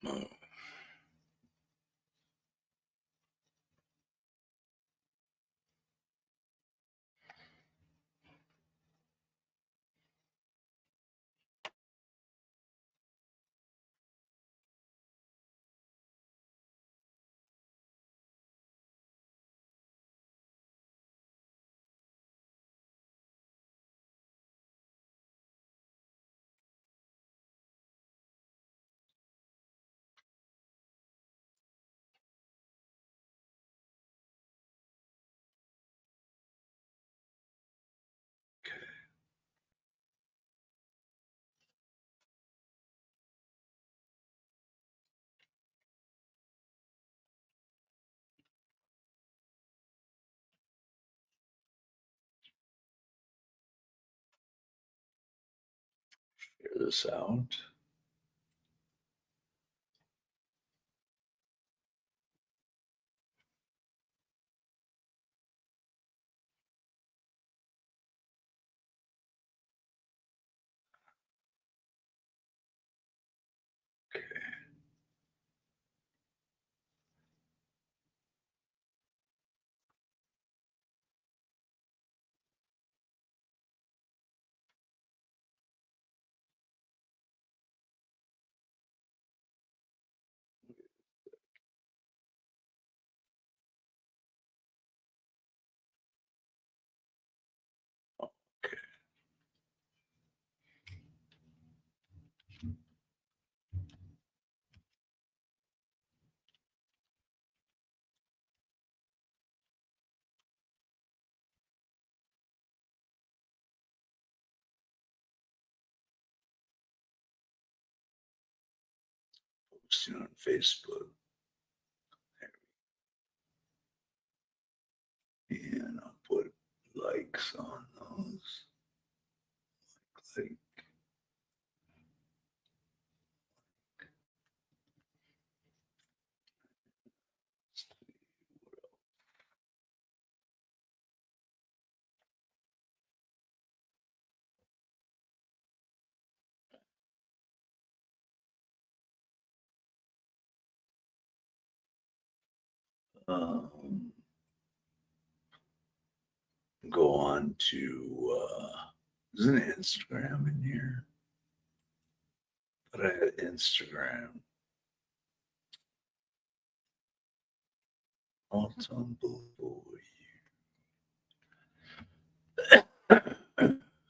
Oh, okay. Share this out. Okay. Okay. Posting on Facebook. And I'll put likes on those. Like, um, go on to, is an Instagram in here? But I had Instagram. Autumn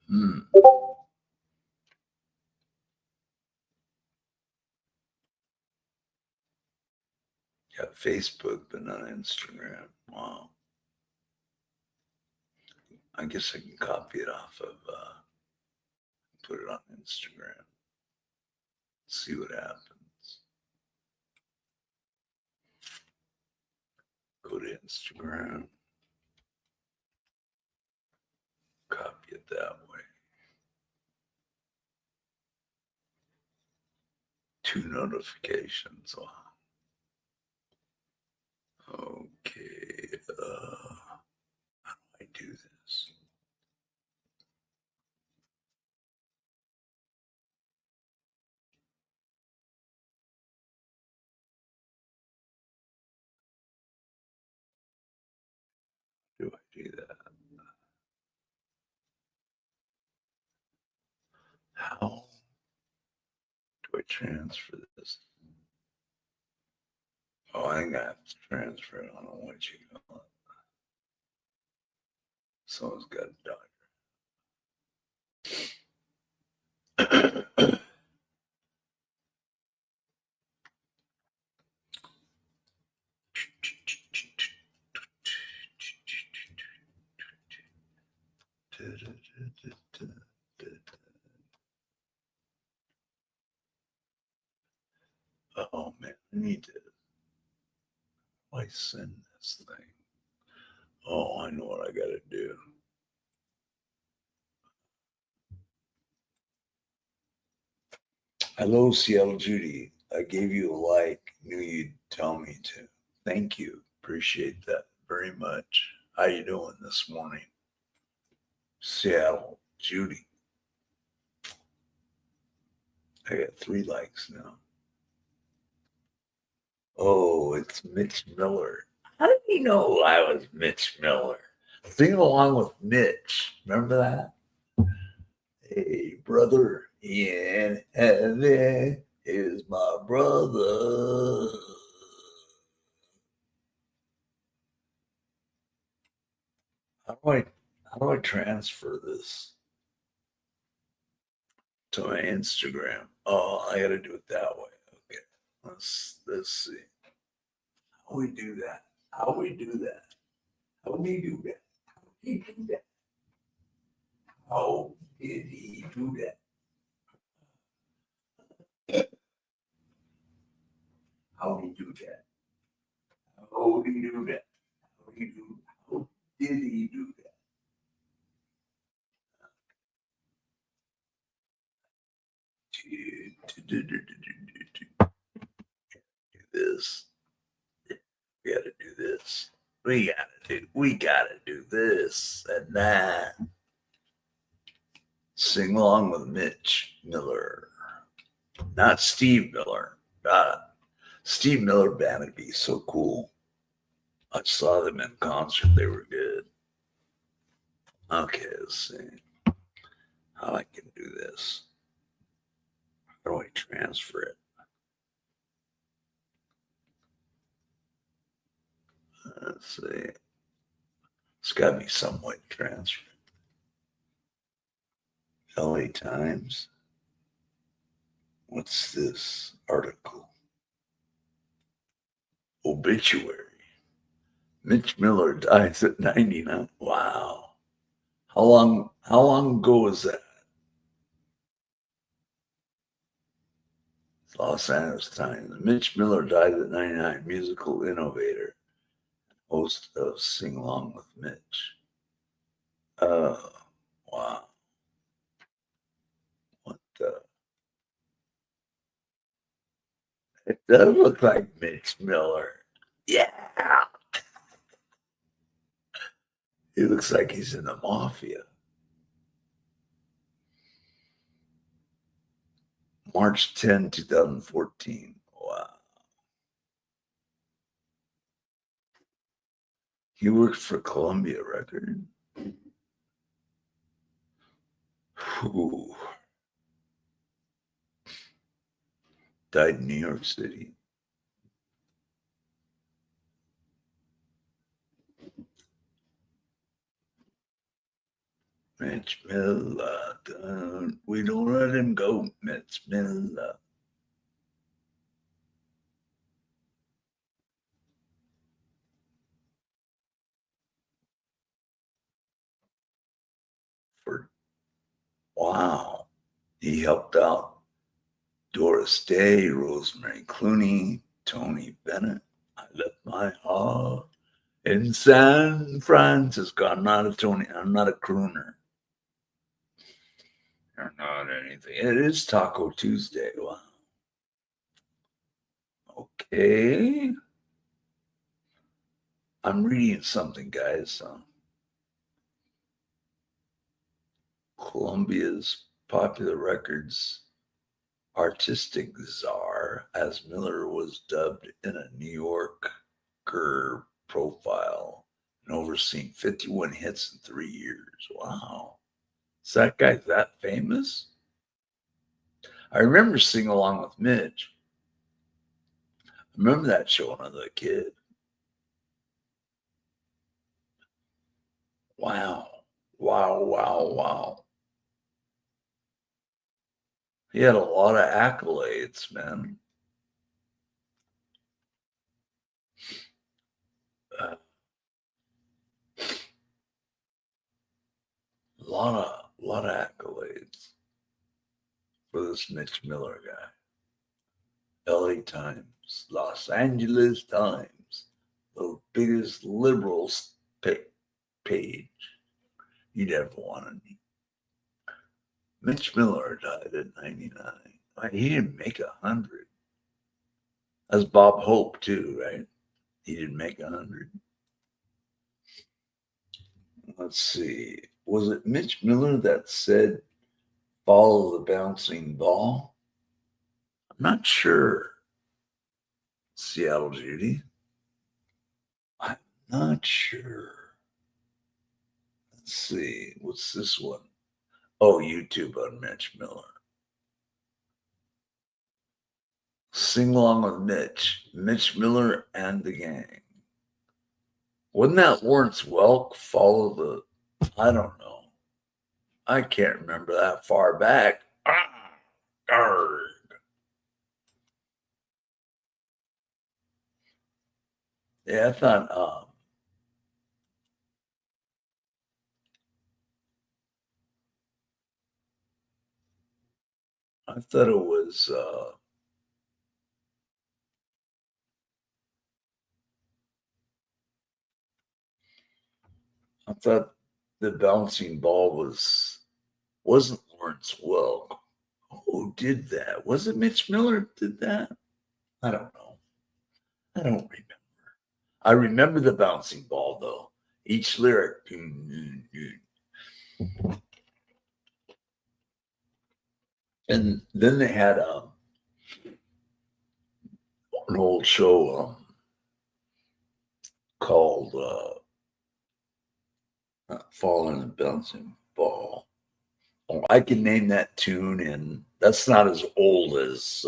Hmm. Yeah, Facebook, but not Instagram. Wow. I guess I can copy it off of, put it on Instagram. See what happens. Go to Instagram, copy it that way. 2 notifications. Wow. Okay. How do I do this? Do I do that? How do I transfer this? Oh, I think I have to transfer it. I don't know what you call it. Someone's got a dog. Oh man, I need to. I send this thing. Oh, I know what I got to do. Hello, Seattle Judy. I gave you a like. Knew you'd tell me to. Thank you. Appreciate that very much. How you doing this morning, Seattle Judy? I got 3 likes now. Oh, it's Mitch Miller. How did he know I was Mitch Miller? Sing along with Mitch. Remember that? Hey, brother in heaven is my brother. How do I transfer this to my Instagram? Oh, I gotta do it that way. Okay. Let's see. How we do that? How we do that? How we do that? How he do that? How did he do that? How did he do that? How did he do that? How did he do? How did he do that? Do this. We gotta do this. We gotta do this and that. Sing along with Mitch Miller. Not Steve Miller. Steve Miller band would be so cool. I saw them in concert. They were good. Okay, let's see how I can do this. How do I transfer it? Let's see. It's got to be some way to transfer it. LA Times. What's this article? Obituary. Mitch Miller dies at 99. Wow. How long ago was that? Los Angeles Times. Mitch Miller died at 99. Musical innovator, host of Sing Along with Mitch. Oh, wow. What the? It does look like Mitch Miller. Yeah. He looks like he's in the mafia. March 10, 2014. Wow. He worked for Columbia Record. Whew. Died in New York City. Mitch Miller. We don't let him go, Mitch Miller. For wow. He helped out Doris Day, Rosemary Clooney, Tony Bennett. I left my heart in San Francisco. I'm not a Tony. I'm not a crooner. Or not anything. It is Taco Tuesday. Wow. Okay. I'm reading something, guys. Columbia's Popular Records artistic czar, as Miller was dubbed in a New Yorker profile, and overseen 51 hits in 3 years. Wow. Is that guy that famous? I remember singing along with Mitch. I remember that show when I was a kid. Wow. Wow, wow, wow. He had a lot of accolades, man. A lot of accolades for this Mitch Miller guy. LA Times, Los Angeles Times, the biggest liberals page you'd ever want to meet. Mitch Miller died at 99. He didn't make 100. That's Bob Hope too, right? He didn't make 100. Let's see. Was it Mitch Miller that said, "Follow the bouncing ball"? I'm not sure. Seattle Judy. I'm not sure. Let's see. What's this one? Oh, YouTube on Mitch Miller. Sing along with Mitch Miller and the gang. Wouldn't that Lawrence Welk follow the? I don't know. I can't remember that far back. Arg. Yeah, I thought it was I thought the bouncing ball wasn't Lawrence Welk. Who did that? Was it Mitch Miller did that? I don't know. I don't remember. I remember the bouncing ball though. Each lyric. And then they had an old show called Falling and Bouncing Ball. Oh, I can name that tune, and that's not as old as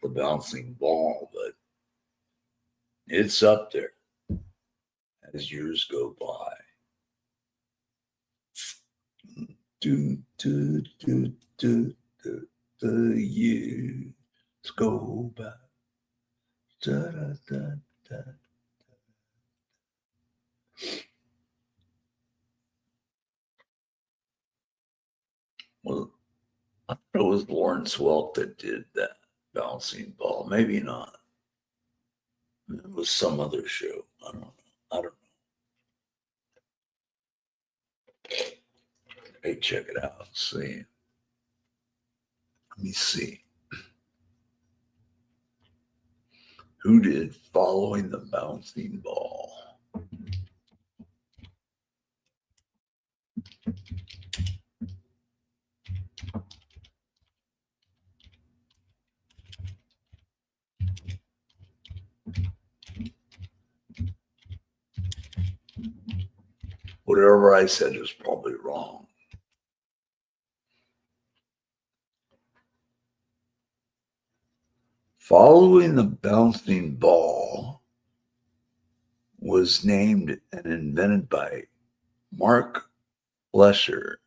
the Bouncing Ball, but it's up there as years go by. Do, do, do, do, do, the years go by. Da, da, da, da. Well, I thought it was Lawrence Welk that did that bouncing ball. Maybe not. It was some other show. I don't know. I don't know. Hey, check it out. See. Let me see. Who did Following the Bouncing Ball? Whatever I said is probably wrong. Following the Bouncing Ball was named and invented by Mark Fletcher,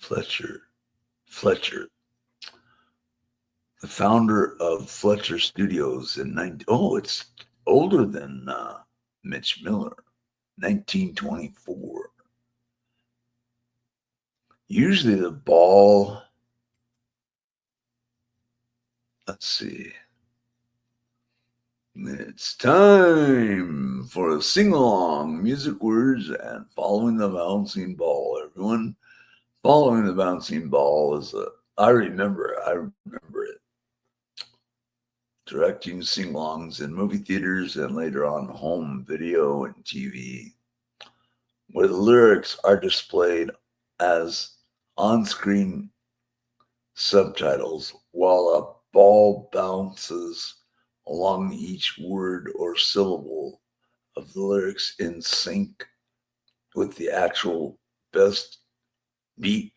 the founder of Fletcher Studios in it's older than Mitch Miller, 1924. Usually the ball, let's see. It's time for a sing-along, music words, and following the bouncing ball. Everyone, following the bouncing ball is I remember it. Directing sing-alongs in movie theaters and later on home video and TV, where the lyrics are displayed as on-screen subtitles while a ball bounces along each word or syllable of the lyrics in sync with the actual beat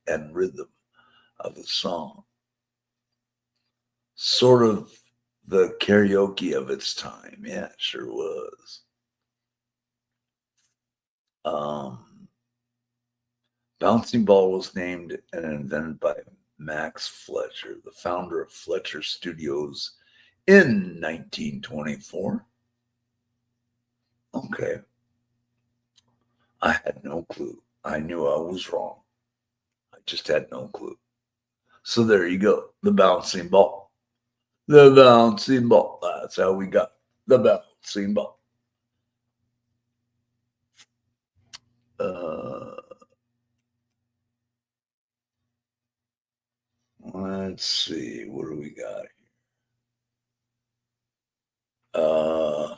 and rhythm of the song. Sort of the karaoke of its time. Yeah, it sure was. Bouncing Ball was named and invented by Max Fletcher, the founder of Fletcher Studios in 1924. Okay. I had no clue. I knew I was wrong. I just had no clue. So there you go. The bouncing ball. The bouncing ball. That's how we got the bouncing ball. Let's see. What do we got here?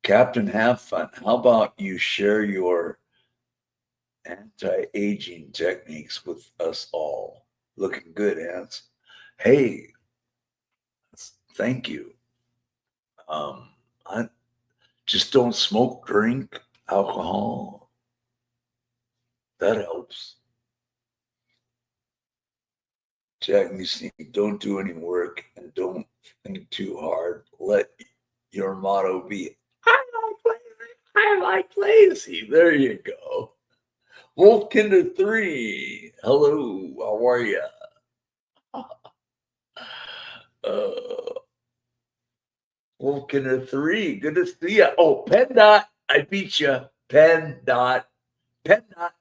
Captain Have Fun. How about you share your anti-aging techniques with us all? Looking good, Hans. Hey, thank you. I just don't smoke, drink alcohol. That helps. Jack Musink, don't do any work and don't think too hard. Let your motto be, I like lazy. I like lazy. There you go. Wolfkinder 3. Hello, how are you? Wolfkinder 3. Good to see you. Oh, Pen Dot. I beat you. Pen Dot. Pen Dot.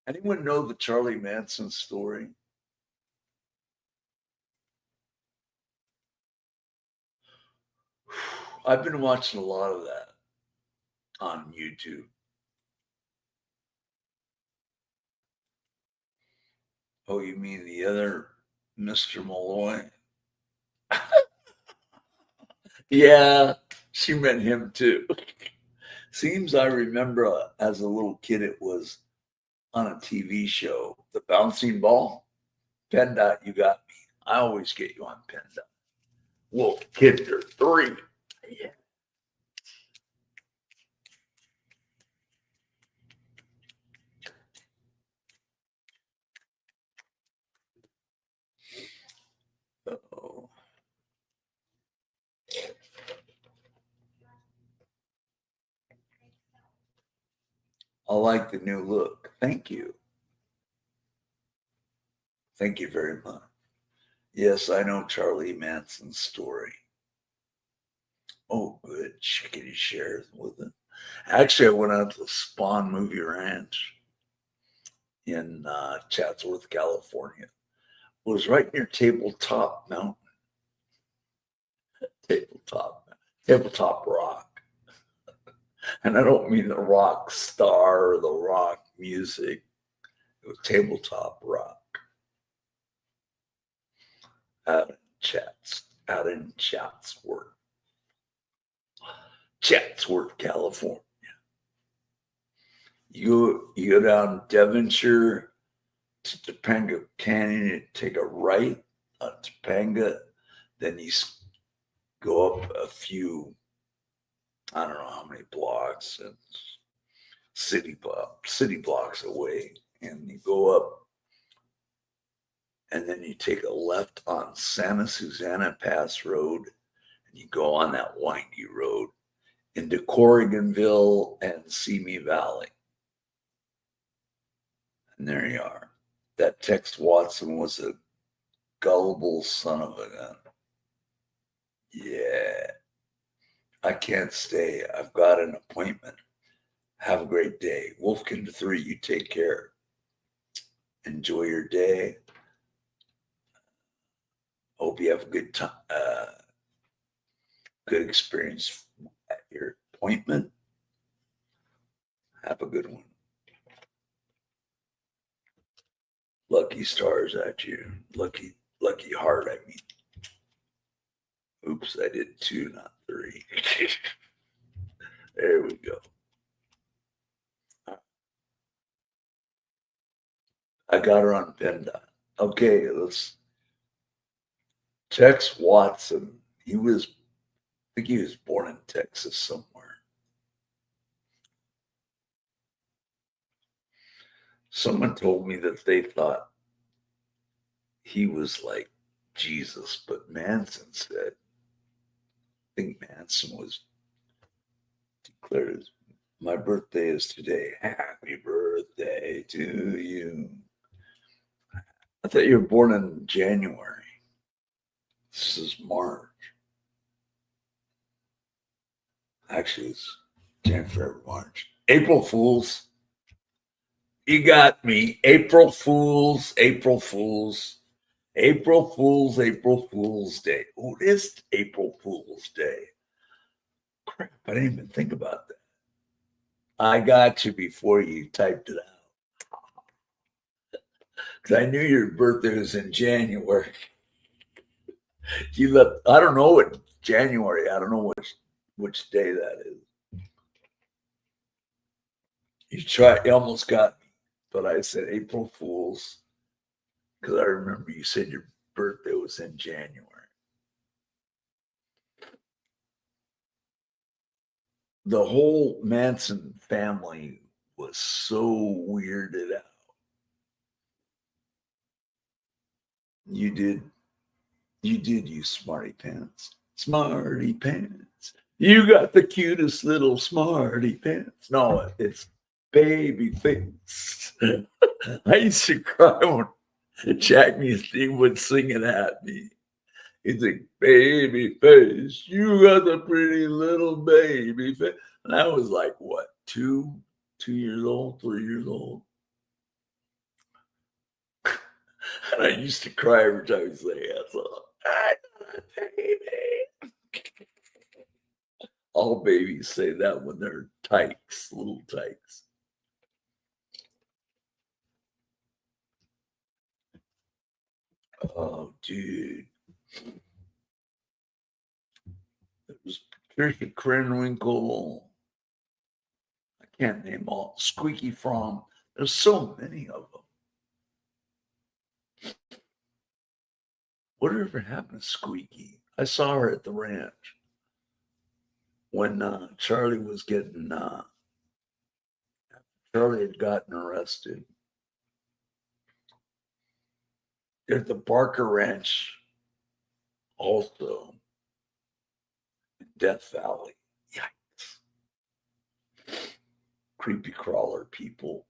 Anyone know the Charlie Manson story? I've been watching a lot of that on YouTube. Oh, you mean the other Mr. Malloy? Yeah, she meant him too. Seems I remember as a little kid it was on a TV show, The Bouncing Ball. PennDOT, you got me. I always get you on PennDOT. Wolf Kinder 3. Yeah. Uh-oh. I like the new look. Thank you. Thank you very much. Yes, I know Charlie Manson's story. Oh, good. Chickadee shares with it. Actually, I went out to the Spawn Movie Ranch in Chatsworth, California. It was right near Tabletop Mountain. Tabletop Rock. And I don't mean the rock star or the rock music. It was Tabletop Rock. Out in Chatsworth, California. You go down Devonshire to Topanga Canyon and take a right on Topanga, then you go up a few, I don't know how many blocks, and city blocks away, and you go up, and then you take a left on Santa Susana Pass Road, and you go on that windy road into Corriganville and Simi Valley. And there you are. That Tex Watson was a gullible son of a gun. Yeah. I can't stay. I've got an appointment. Have a great day. Wolfkind 3, you take care. Enjoy your day. Hope you have a good time, good experience at your appointment. Have a good one. Lucky stars at you. Lucky heart, I mean. Oops, I did 2, not 3. There we go. I got her on PennDOT. Okay, let's. Tex Watson. I think he was born in Texas somewhere. Someone told me that they thought he was like Jesus, but Manson said, I think Manson was declared as, my birthday is today. Happy birthday to you. I thought you were born in January. This is March. Actually, it's January, March. April Fools. You got me. April Fools, April Fools. April Fools, April Fools Day. Oh, it is April Fools Day. Crap, I didn't even think about that. I got you before you typed it out. Because I knew your birthday was in January. You left, I don't know what January, I don't know which day that is. You almost got me, but I said April Fools. Because I remember you said your birthday was in January. The whole Manson family was so weirded out. You did use smarty pants. Smarty pants. You got the cutest little smarty pants. No, it's baby face. I used to cry when Jack Steve would sing it at me. He's like, baby face, you got the pretty little baby face. And I was like, what, 2 years old, 3 years old? And I used to cry every time he say that song. I got a baby. All babies say that when they're tykes, little tykes. Oh, dude. It was Patricia Krenwinkel. I can't name all. Squeaky Fromm. There's so many of them. Whatever happened to Squeaky? I saw her at the ranch when Charlie was getting, Charlie had gotten arrested. At the Barker Ranch, also in Death Valley. Yikes. Creepy crawler people.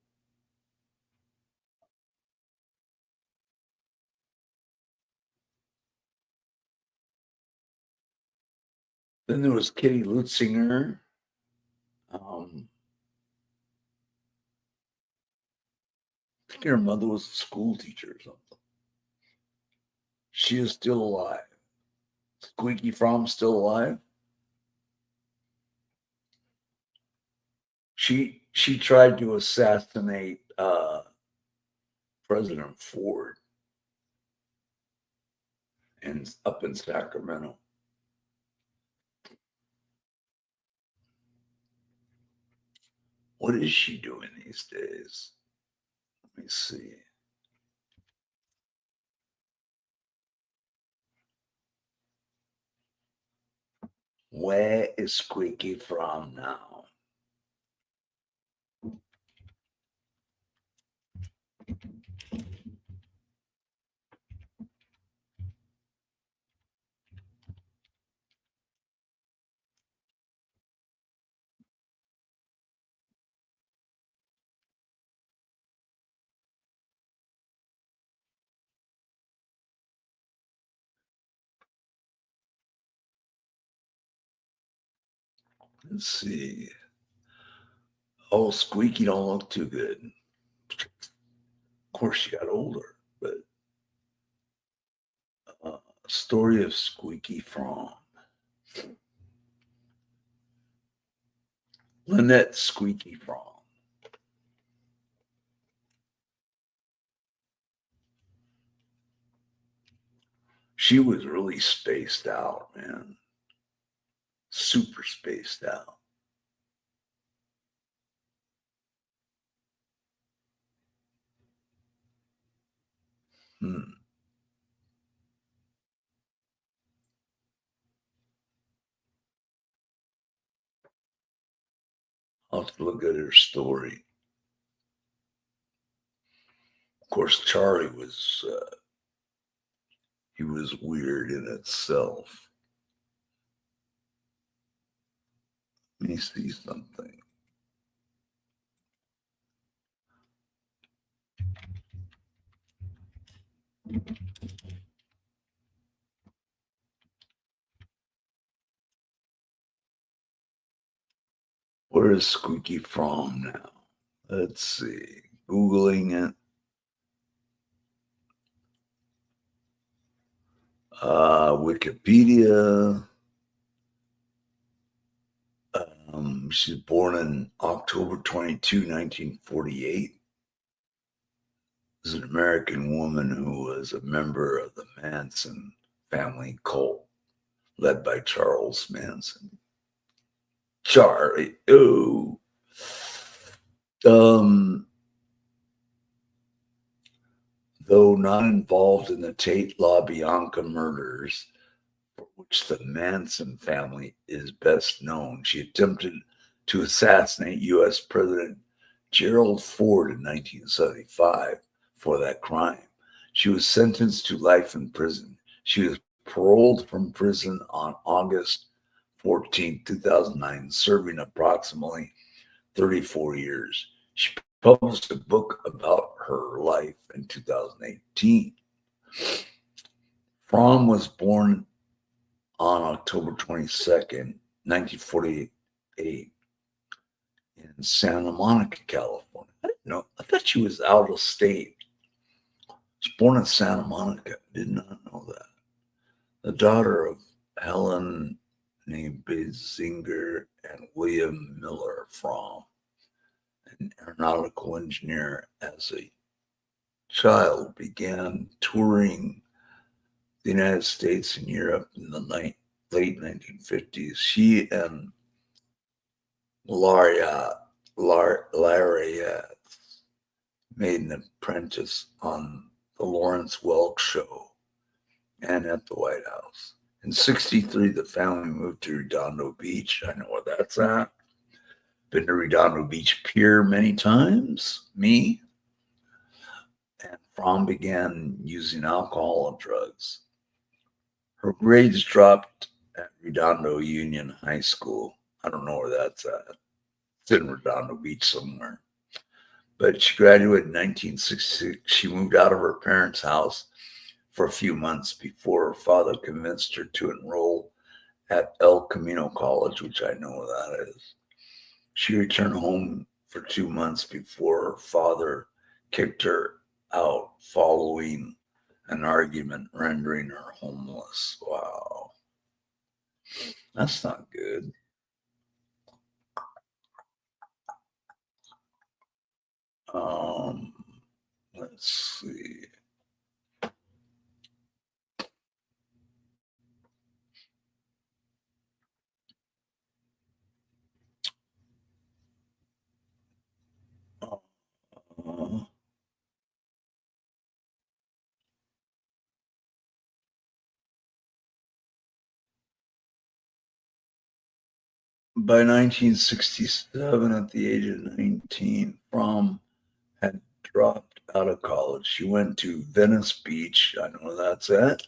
Then there was Kitty Lutzinger. I think her mother was a school teacher or something. She is still alive. Squeaky Fromm still alive? She tried to assassinate President Ford up in Sacramento. What is she doing these days? Let me see. Where is Squeaky Fromm now? Let's see. Oh, Squeaky don't look too good. Of course, she got older, but story of Squeaky Fromm. Lynette Squeaky Fromm. She was really spaced out, man. Super spaced out. I'll have to look at her story. Of course, Charlie was he was weird in itself. Let me see something. Where is Squeaky Fromm now? Let's see. Googling it. Wikipedia. She's born in October 22, 1948. Is an American woman who was a member of the Manson family cult led by Charles Manson. Charlie, oh. Though not involved in the Tate LaBianca murders, for which the Manson family is best known, she attempted to assassinate U.S. President Gerald Ford in 1975 for that crime. She was sentenced to life in prison. She was paroled from prison on August 14, 2009, serving approximately 34 years. She published a book about her life in 2018. Fromm was born on October 22nd, 1948, in Santa Monica, California. I didn't know. I thought she was out of state. She was born in Santa Monica. Did not know that. The daughter of Helen named Basinger and William Miller Fromm, an aeronautical engineer. As a child, began touring the United States and Europe in the late 1950s. She and Lariat made an apprentice on the Lawrence Welk Show and at the White House. In '63, the family moved to Redondo Beach. I know where that's at. Been to Redondo Beach Pier many times. Me. And Fromm began using alcohol and drugs. Her grades dropped at Redondo Union High School. I don't know where that's at. It's in Redondo Beach somewhere. But she graduated in 1966. She moved out of her parents' house for a few months before her father convinced her to enroll at El Camino College, which I know where that is. She returned home for 2 months before her father kicked her out following an argument, rendering her homeless. Wow. That's not good. Um, let's see. Uh, by 1967, at the age of 19, Fromm had dropped out of college. She went to Venice Beach. I know where that's at.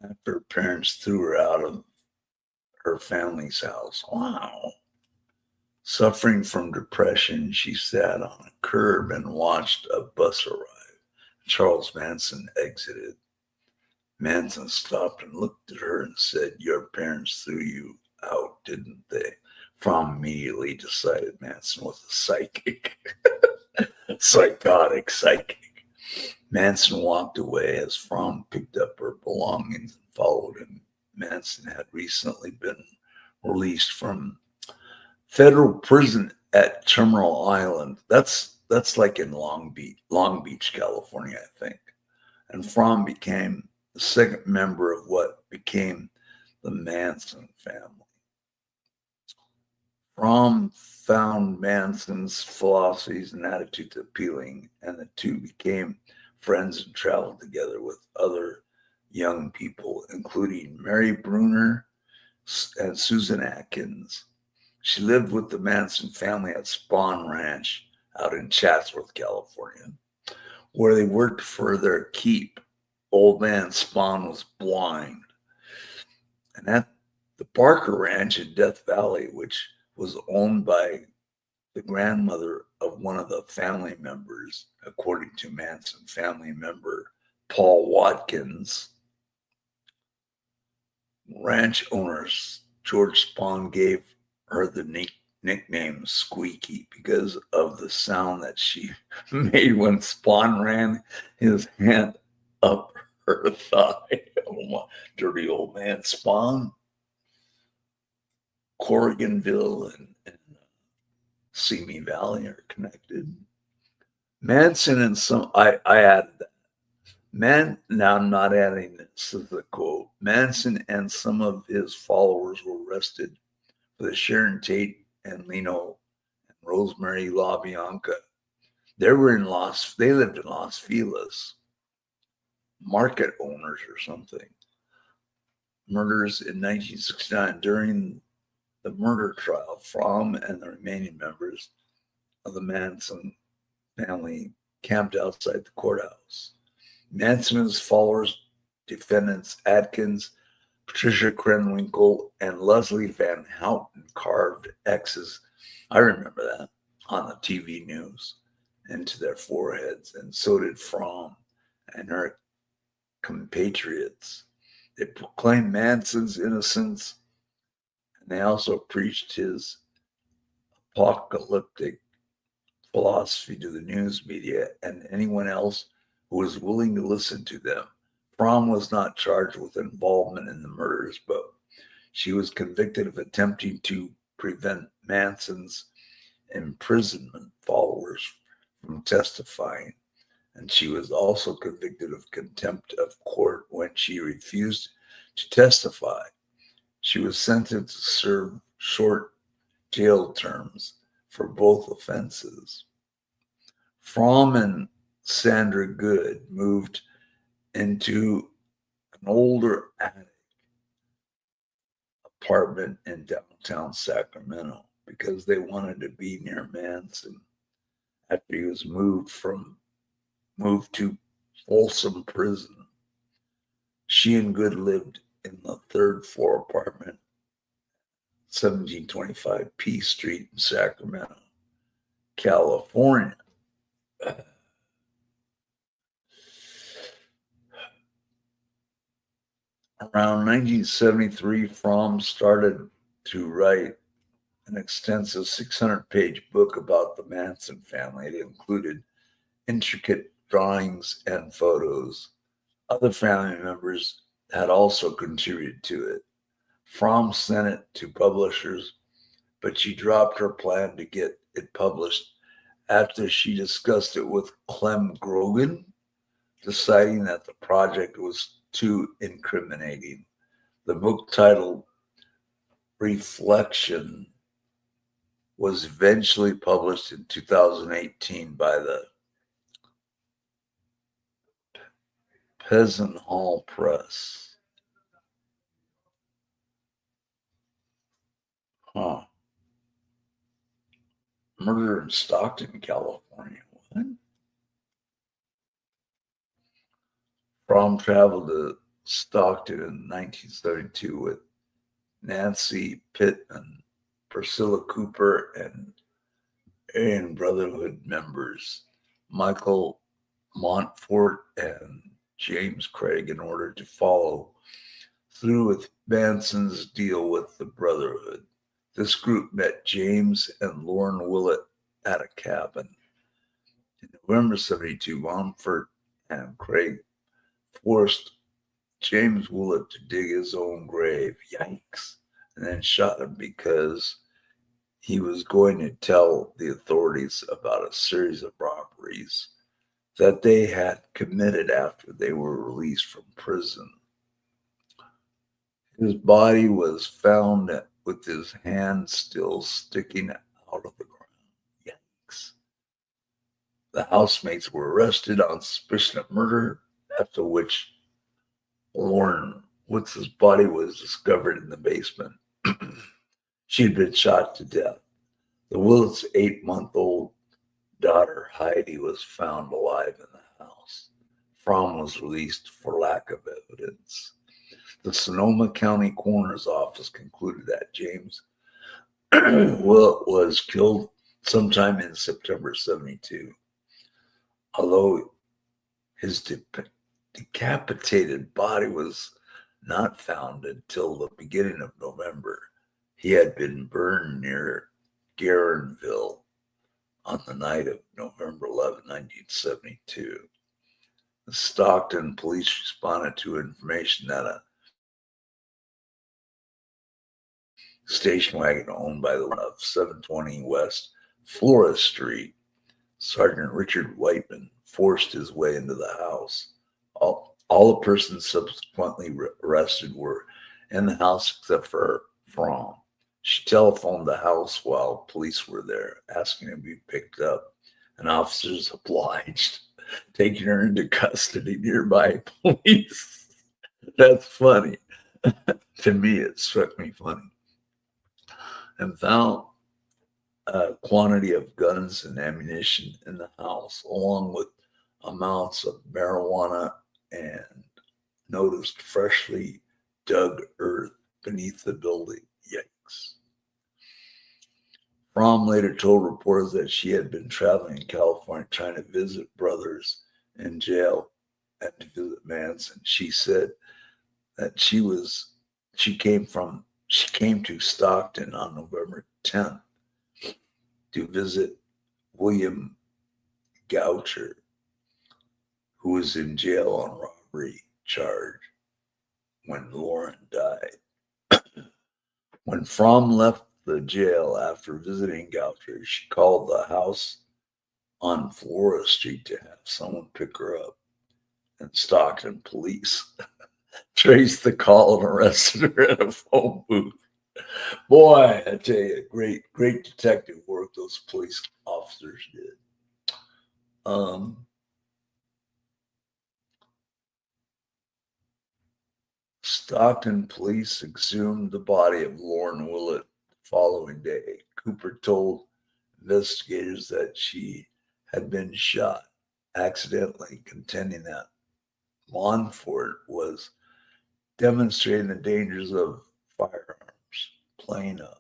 After her parents threw her out of her family's house. Wow. Suffering from depression, she sat on a curb and watched a bus arrive. Charles Manson exited. Manson stopped and looked at her and said, "Your parents threw you out, didn't they?" Fromm immediately decided Manson was a psychic. Psychic. Manson walked away as Fromm picked up her belongings and followed him. Manson had recently been released from federal prison at Terminal Island. That's like in Long Beach, California, I think. And Fromm became the second member of what became the Manson family. Fromm found Manson's philosophies and attitudes appealing, and the two became friends and traveled together with other young people, including Mary Bruner and Susan Atkins. She lived with the Manson family at Spahn Ranch out in Chatsworth, California, where they worked for their keep. Old man Spahn was blind. And at the Parker Ranch in Death Valley, which was owned by the grandmother of one of the family members, according to Manson family member Paul Watkins. Ranch owners George Spahn gave her the nickname Squeaky because of the sound that she made when Spahn ran his hand up her thigh. Oh, my dirty old man Spahn. Corriganville and Simi Valley are connected. Manson and some, I added that. Now I'm not adding this as a quote. Manson and some of his followers were arrested for the Sharon Tate and Leno and Rosemary LaBianca They lived in Los Feliz, market owners or something. Murders in 1969. During the murder trial, Fromm and the remaining members of the Manson family camped outside the courthouse. Manson and his followers, defendants Atkins, Patricia Krenwinkel, and Leslie Van Houten carved X's, I remember that, on the TV news into their foreheads, and so did Fromm and her compatriots. They proclaimed Manson's innocence, and they also preached his apocalyptic philosophy to the news media and anyone else who was willing to listen to them. Fromm was not charged with involvement in the murders, but she was convicted of attempting to prevent Manson's imprisonment followers from testifying, and she was also convicted of contempt of court when she refused to testify. She was sentenced to serve short jail terms for both offenses. Fromm and Sandra Good moved into an older attic apartment in downtown Sacramento because they wanted to be near Manson after he was moved to Folsom Prison. She and Good lived in the third floor apartment, 1725 P Street in Sacramento, California. Around 1973, Fromm started to write an extensive 600-page book about the Manson family. It included intricate drawings and photos. Other family members had also contributed to it. Fromm sent it to publishers, but she dropped her plan to get it published after she discussed it with Clem Grogan, deciding that the project was too incriminating. The book, titled Reflection, was eventually published in 2018 by the Penhall Press. Huh. Murder in Stockton, California. What? Fromm traveled to Stockton in 1972 with Nancy Pittman, Priscilla Cooper, and Aryan Brotherhood members Michael Montfort and James Craig in order to follow through with Manson's deal with the Brotherhood. This group met James and Lauren Willett at a cabin. In November 72, Montfort and Craig forced James Willett to dig his own grave. Yikes. And then shot him because he was going to tell the authorities about a series of robberies that they had committed after they were released from prison. His body was found with his hand still sticking out of the ground. Yikes. The housemates were arrested on suspicion of murder, after which Lauren Woods' body was discovered in the basement. She had been shot to death. The Willits' 8-month-old daughter, Heidi, was found alive in the house. Fromm was released for lack of evidence. The Sonoma County Coroner's Office concluded that James Willett was killed sometime in September 72. Although his decapitated body was not found until the beginning of November, he had been burned near Guerinville on the night of November 11, 1972. The Stockton police responded to information that a station wagon owned by the one of 720 West Flores Street, Sergeant Richard Whiteman, forced his way into the house. All the persons subsequently arrested were in the house except for Fromm. She telephoned the house while police were there, asking to be picked up, and officers obliged, taking her into custody nearby police. That's funny. To me, it struck me funny. And found a quantity of guns and ammunition in the house, along with amounts of marijuana, and noticed freshly dug earth beneath the building. Yikes. Fromm later told reporters that she had been traveling in California trying to visit brothers in jail and to visit Manson. She said that she came to Stockton on November 10th to visit William Goucher, who was in jail on robbery charge when Lauren died. When Fromm left the jail after visiting Goucher, she called the house on Flora Street to have someone pick her up, and Stockton police traced the call and arrested her at a phone booth. Boy, I tell you, great detective work those police officers did. Stockton police exhumed the body of Lauren Willett the following day. Cooper told investigators that she had been shot accidentally, contending that Montfort was demonstrating the dangers of firearms, playing a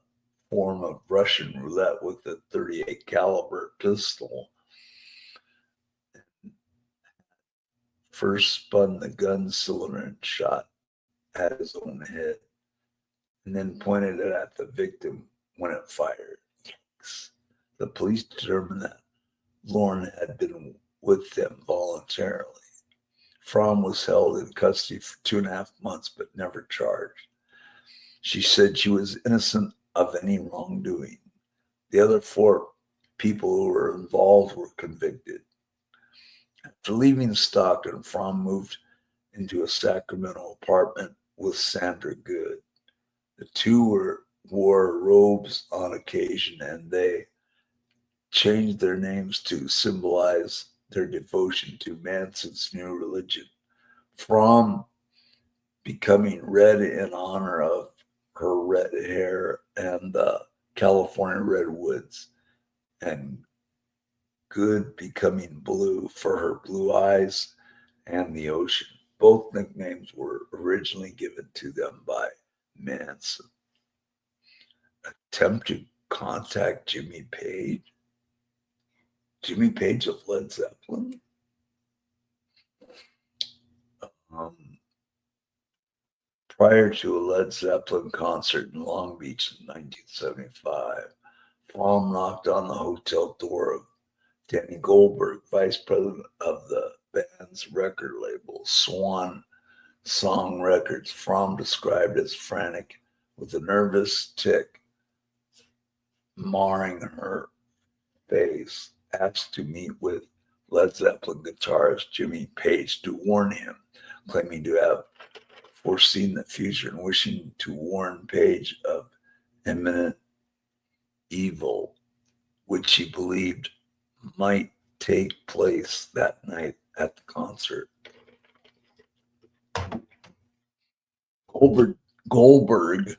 form of Russian roulette with a .38 caliber pistol. First spun the gun cylinder and shot at his own head, and then pointed it at the victim when it fired. The police determined that Lauren had been with them voluntarily. Fromm was held in custody for 2.5 months, but never charged. She said she was innocent of any wrongdoing. The other 4 people who were involved were convicted. After leaving Stockton, Fromm moved into a Sacramento apartment with Sandra Good. The two wore robes on occasion, and they changed their names to symbolize their devotion to Manson's new religion. Fromm becoming red in honor of her red hair and the California redwoods, and Good becoming blue for her blue eyes and the ocean. Both nicknames were originally given to them by Manson. Attempt to contact Jimmy Page. Jimmy Page of Led Zeppelin. Prior to a Led Zeppelin concert in Long Beach in 1975, Fromm knocked on the hotel door of Danny Goldberg, vice president of the band's record label, Swan Song Records. Fromm described as frantic, with a nervous tic marring her face, asked to meet with Led Zeppelin guitarist Jimmy Page to warn him, claiming to have foreseen the future and wishing to warn Page of imminent evil, which he believed might take place that night at the concert. Goldberg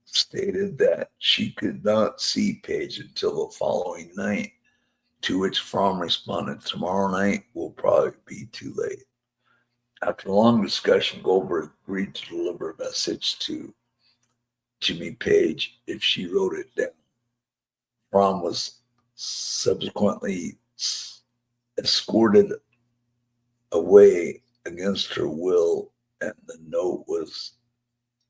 stated that she could not see Page until the following night, to which Fromm responded, "Tomorrow night will probably be too late." After a long discussion, Goldberg agreed to deliver a message to Jimmy Page if she wrote it down. Fromm was subsequently escorted away against her will, and the note was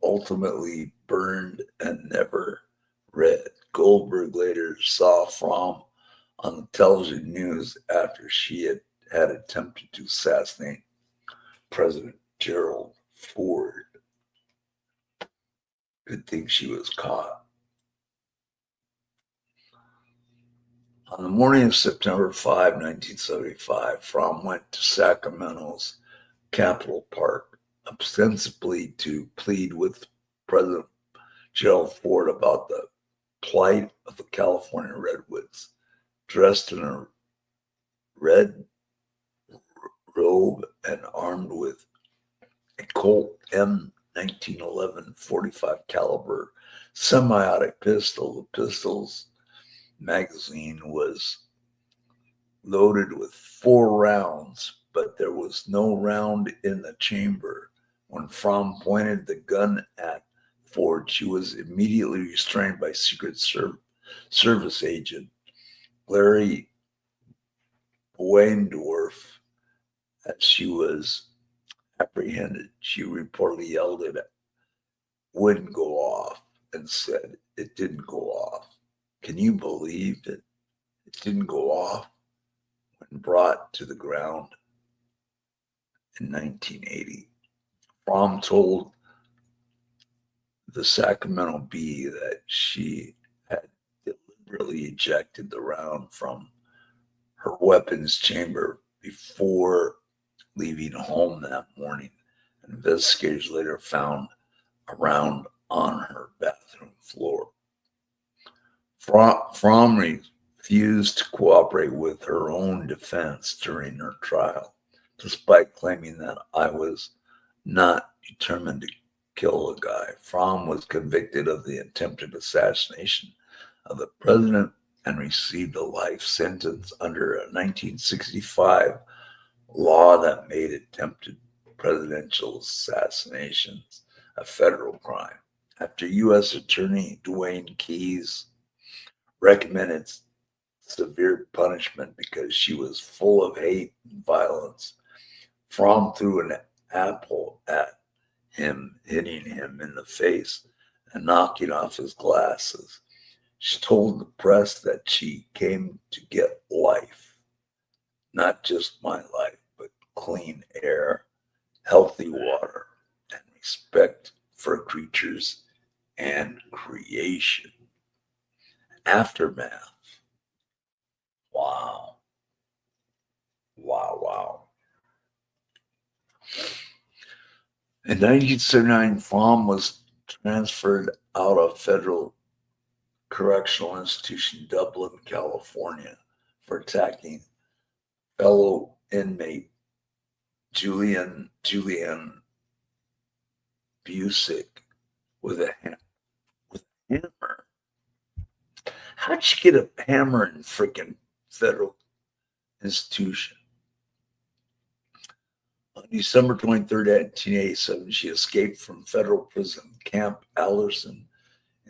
ultimately burned and never read. Goldberg later saw Fromm on the television news after she had attempted to assassinate President Gerald Ford. Good thing she was caught. On the morning of September 5, 1975, Fromm went to Sacramento's Capitol Park, ostensibly to plead with President Gerald Ford about the plight of the California redwoods. Dressed in a red robe and armed with a Colt M1911 .45 caliber semi-automatic pistol. The pistol's magazine was loaded with 4 rounds, but there was no round in the chamber. When Fromm pointed the gun at Ford, she was immediately restrained by Secret Service agent Larry Weindorf. As she was apprehended, she reportedly yelled it wouldn't go off and said it didn't go off. Can you believe it? It didn't go off. When brought to the ground in 1980, Fromm told the Sacramento Bee that she had deliberately ejected the round from her weapons chamber before leaving home that morning. Investigators later found a round on her bathroom floor. Fromm refused to cooperate with her own defense during her trial, despite claiming that I was not determined to kill a guy. Fromm was convicted of the attempted assassination of the president and received a life sentence under a 1965 law that made attempted presidential assassinations a federal crime. After U.S. Attorney Dwayne Keyes recommended severe punishment because she was full of hate and violence, Fromm threw an apple at him, hitting him in the face and knocking off his glasses. She told the press that she came to get life, not just my life, but clean air, healthy water, and respect for creatures and creation. Aftermath. Wow. Wow, wow. In 1979, Fromm was transferred out of federal correctional institution, Dublin, California, for attacking fellow inmate Julian Busick with a hammer. How'd you get a hammer in freaking federal institution? On December 23rd, 1987, she escaped from federal prison Camp Alderson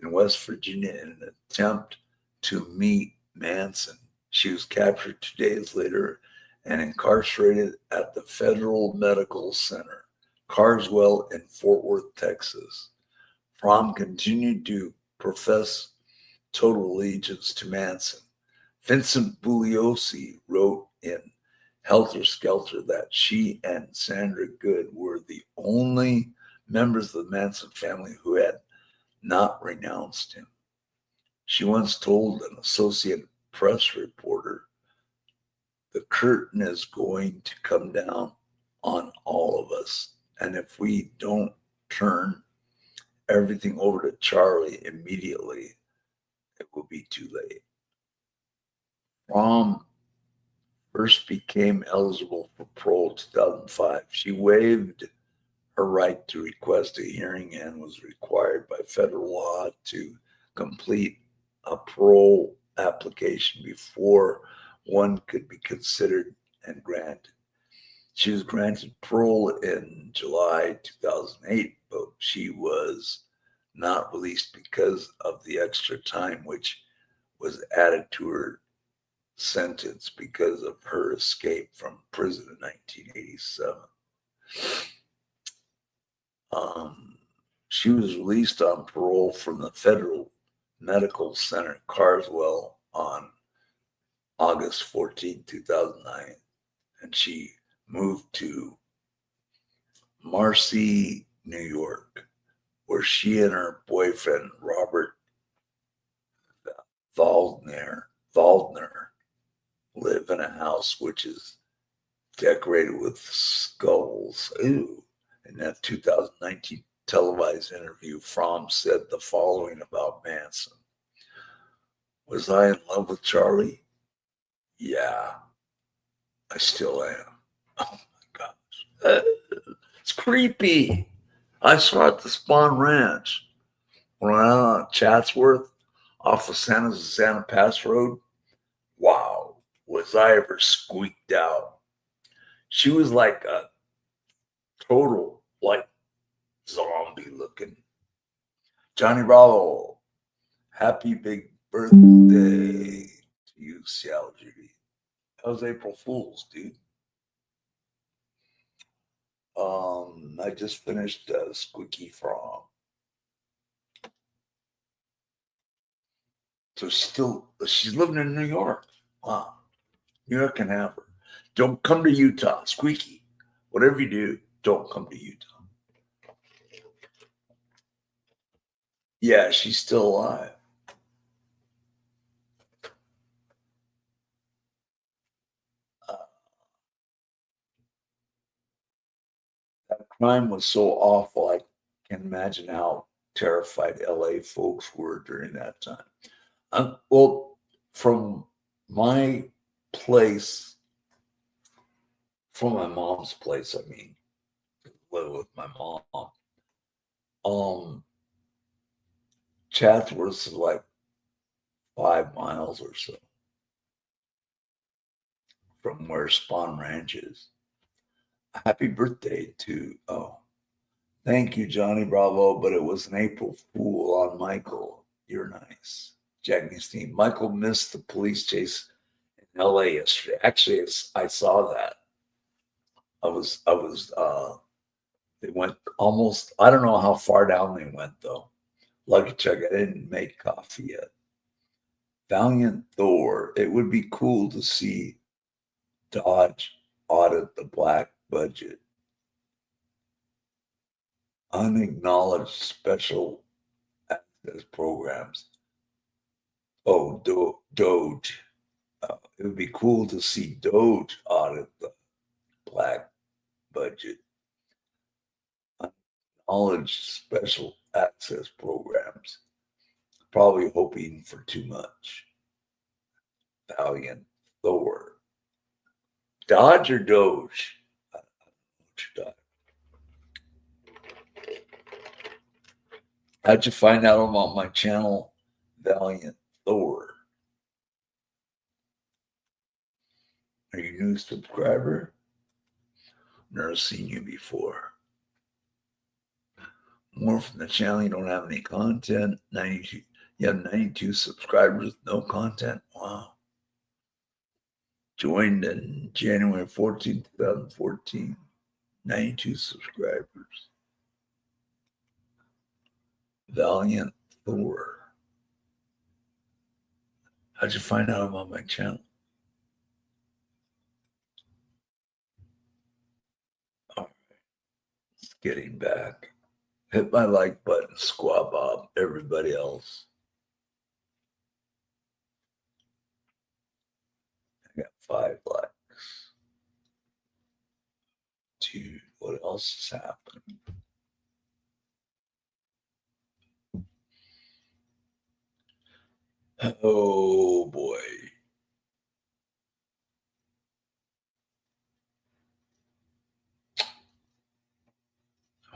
in West Virginia in an attempt to meet Manson. She was captured 2 days later and incarcerated at the Federal Medical Center, Carswell in Fort Worth, Texas. Fromm continued to profess total allegiance to Manson. Vincent Bugliosi wrote in Helter Skelter that she and Sandra Good were the only members of the Manson family who had not renounced him. She once told an Associated Press reporter, "The curtain is going to come down on all of us, and if we don't turn everything over to Charlie immediately, it will be too late." Fromm first became eligible for parole in 2005. She waived her right to request a hearing and was required by federal law to complete a parole application before one could be considered and granted. She was granted parole in July 2008, but she was not released because of the extra time which was added to her sentence because of her escape from prison in 1987. She was released on parole from the Federal Medical Center, Carswell, on August 14, 2009, and she moved to Marcy, New York, where she and her boyfriend, Robert Waldner, live in a house which is decorated with skulls. Ooh. In that 2019 televised interview, Fromm said the following about Manson. "Was I in love with Charlie? Yeah. I still am. Oh my gosh. It's creepy. I saw it at the Spawn Ranch. When I went out Chatsworth off of Santa Pass Road. Wow, was I ever squeaked out. She was like a total, like, zombie looking. Johnny Bravo, happy big birthday to you, Seattle Judy. That was April Fool's, dude. I just finished Squeaky Frog. So she's living in New York. Wow. New York can have her. Don't come to Utah. Squeaky. Whatever you do, don't come to Utah. Yeah, she's still alive. That crime was so awful. I can imagine how terrified LA folks were during that time. Well, from my place, from my mom's place, I mean, live with my mom. Um, Chatsworth is like 5 miles or so from where Spawn Ranch is. Happy birthday to, oh, thank you, Johnny Bravo, but it was an April Fool on Michael. You're nice. Jack Steve. Michael missed the police chase in LA yesterday. Actually, I saw that. They went almost, I don't know how far down they went though. Lucky Chuck, I didn't make coffee yet. Valiant Thor, it would be cool to see Dodge audit the black budget. Unacknowledged special access programs. Oh, Doge. It would be cool to see Doge audit the black budget. Unacknowledged special access programs. Probably hoping for too much. Valiant Thor. Dodge or Doge? I don't know. How'd you find out about my channel, Valiant Thor? Are you a new subscriber? Never seen you before. More from the channel. You don't have any content. 92. You have 92 subscribers, no content. Wow. Joined in January 14th, 2014. 92 subscribers. Valiant Thor. How'd you find out about my channel? All right. It's getting back. Hit my like button, Squaw Bob, everybody else. I got 5 likes. Dude, what else has happened? Oh boy.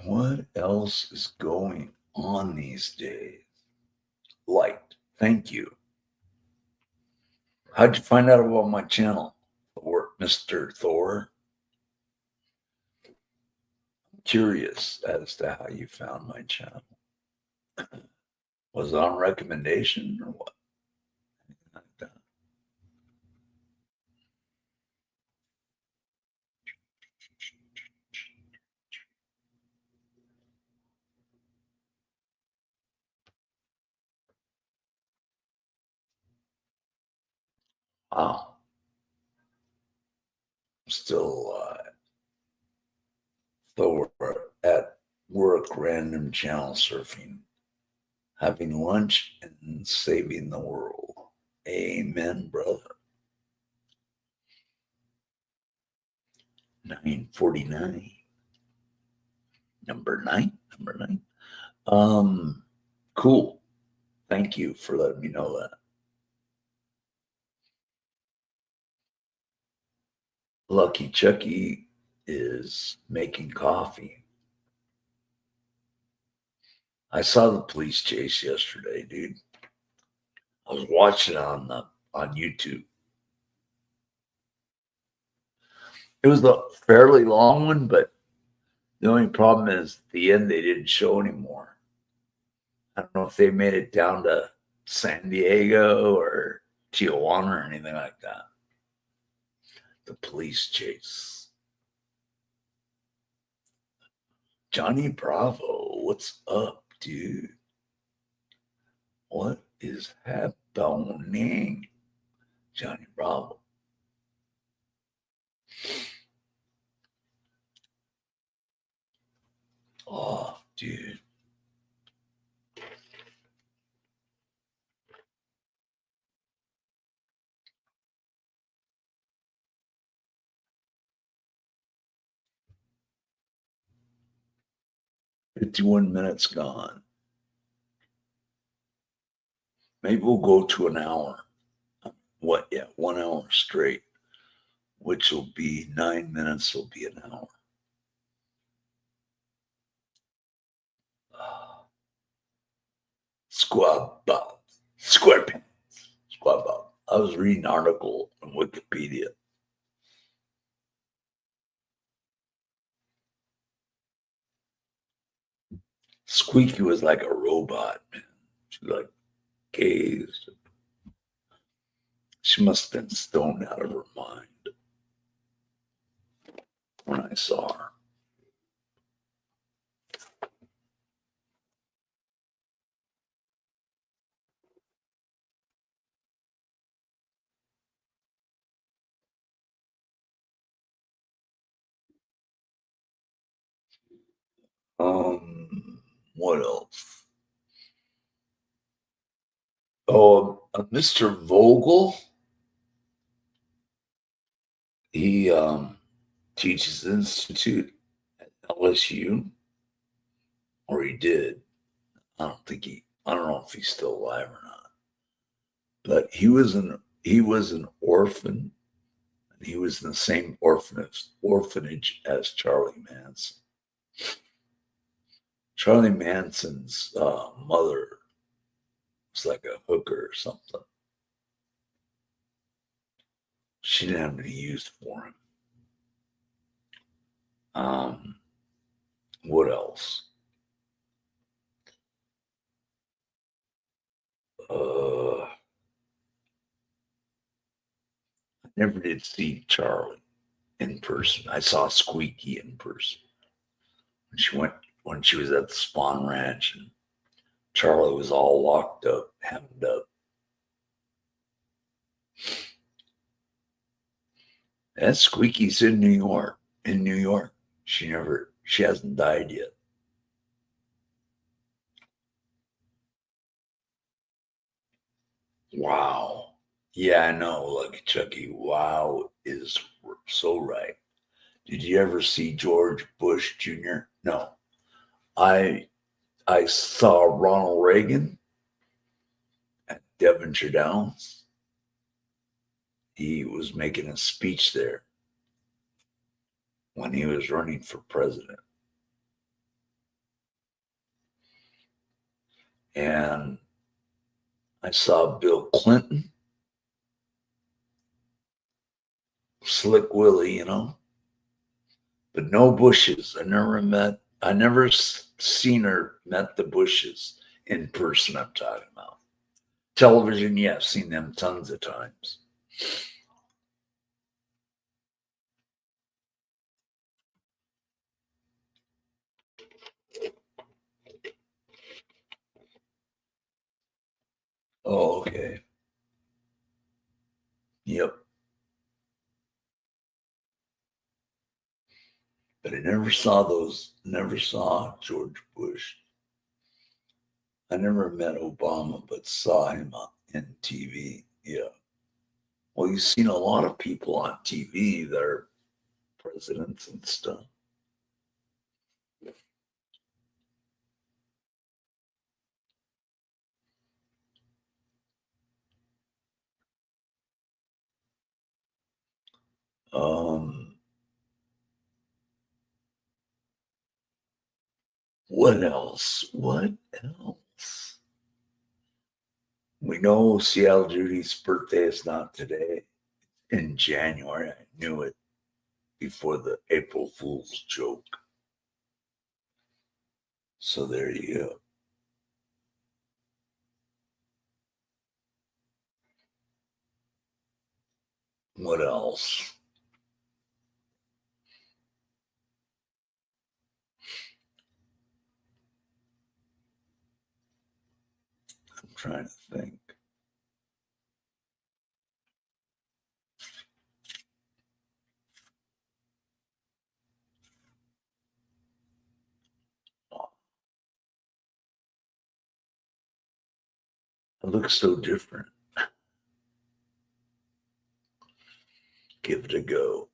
What else is going on these days? Liked. Thank you. How'd you find out about my channel, Thor, Mr. Thor? I'm curious as to how you found my channel. Was it on recommendation or what? Like that. Wow. I'm still alive. Thor at work, random channel surfing, having lunch and saving the world. Amen, brother. 949. Number nine. Cool. Thank you for letting me know that. Lucky Chucky is making coffee. I saw the police chase yesterday, dude. I was watching it on YouTube. It was a fairly long one, but the only problem is at the end they didn't show anymore. I don't know if they made it down to San Diego or Tijuana or anything like that. The police chase. Johnny Bravo, what's up, dude? What is happening? Johnny Bravo. Oh, dude. "51 minutes gone. Maybe we'll go to an hour. What? Yeah, 1 hour straight, which will be 9 minutes, will be an hour. Squad Bob. SquarePants. Squad Bob. I was reading an article on Wikipedia. Squeaky was like a robot, man. She like gazed. She must have been stoned out of her mind when I saw her. What else? Oh, Mr. Vogel. He teaches institute at LSU, or he did. I don't know if he's still alive or not. But he was an orphan, and he was in the same orphanage as Charlie Manson. Charlie Manson's mother was like a hooker or something. She didn't have any use for him. What else? I never did see Charlie in person. I saw Squeaky in person. When she was at the Spawn Ranch, and Charlie was all locked up, hemmed up. And Squeaky's in New York. In New York. She hasn't died yet. Wow. Yeah, I know, Lucky Chucky. Wow is so right. Did you ever see George Bush Jr.? No. I I saw Ronald Reagan at Devonshire Downs. He was making a speech there when he was running for president. And I saw Bill Clinton, Slick Willie, but no Bushes. I never seen or met the Bushes in person. I'm talking about television. Yeah, I've seen them tons of times. Oh, okay. Yep. But I never saw George Bush. I never met Obama, but saw him on TV. Yeah. Well, you've seen a lot of people on TV that are presidents and stuff. Um, What else? What else? We know CL Judy's birthday is not today. In January, I knew it before the April Fool's joke. So there you go. What else? I'm trying to think. It looks so different. Give it a go.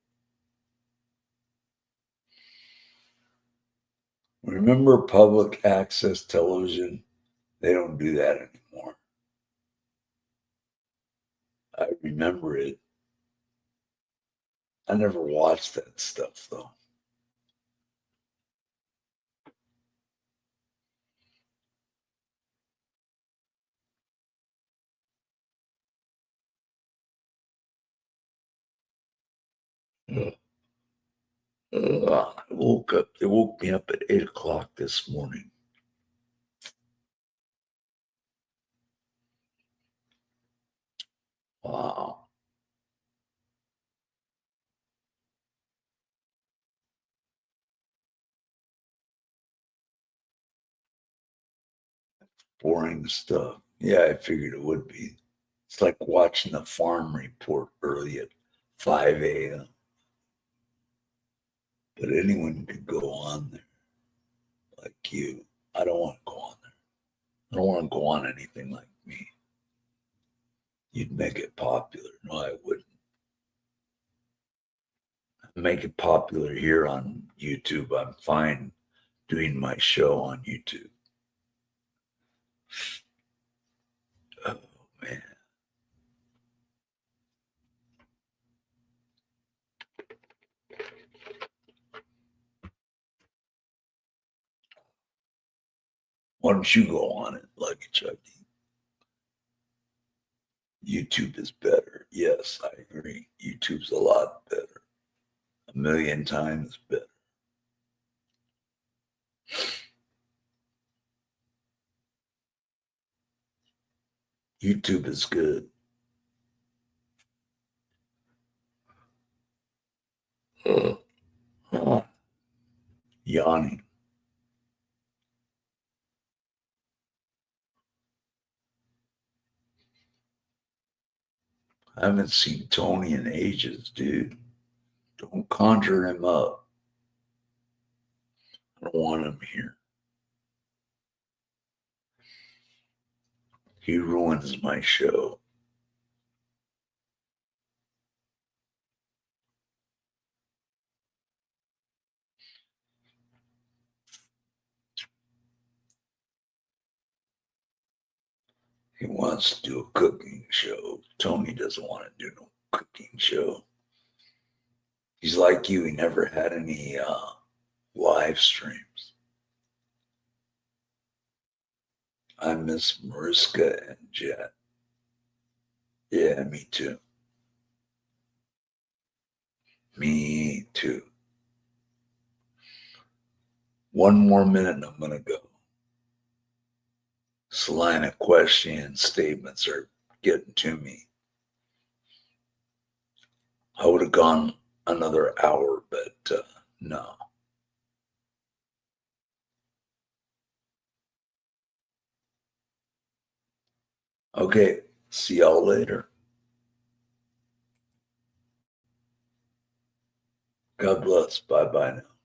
Remember public access television? They don't do that anymore. I remember it. I never watched that stuff though. I woke up. They woke me up at 8 o'clock this morning. Wow. Boring stuff. Yeah, I figured it would be. It's like watching the farm report early at 5 a.m. But anyone could go on there like you. I don't want to go on there. I don't want to go on anything like me. You'd make it popular. No, I wouldn't. Make it popular here on YouTube. I'm fine doing my show on YouTube. Oh, man. Why don't you go on it, Luggage ID? YouTube is better. Yes, I agree. YouTube's a lot better. A million times better. YouTube is good. Yawning. I haven't seen Tony in ages, dude. Don't conjure him up. I don't want him here. He ruins my show. He wants to do a cooking show. Tony doesn't want to do no cooking show. He's like you. He never had any live streams. I miss Mariska and Jet. Yeah, me too. Me too. One more minute and I'm going to go. This line of question statements are getting to me. I would have gone another hour, but no. Okay, see y'all later. God bless. Bye bye now.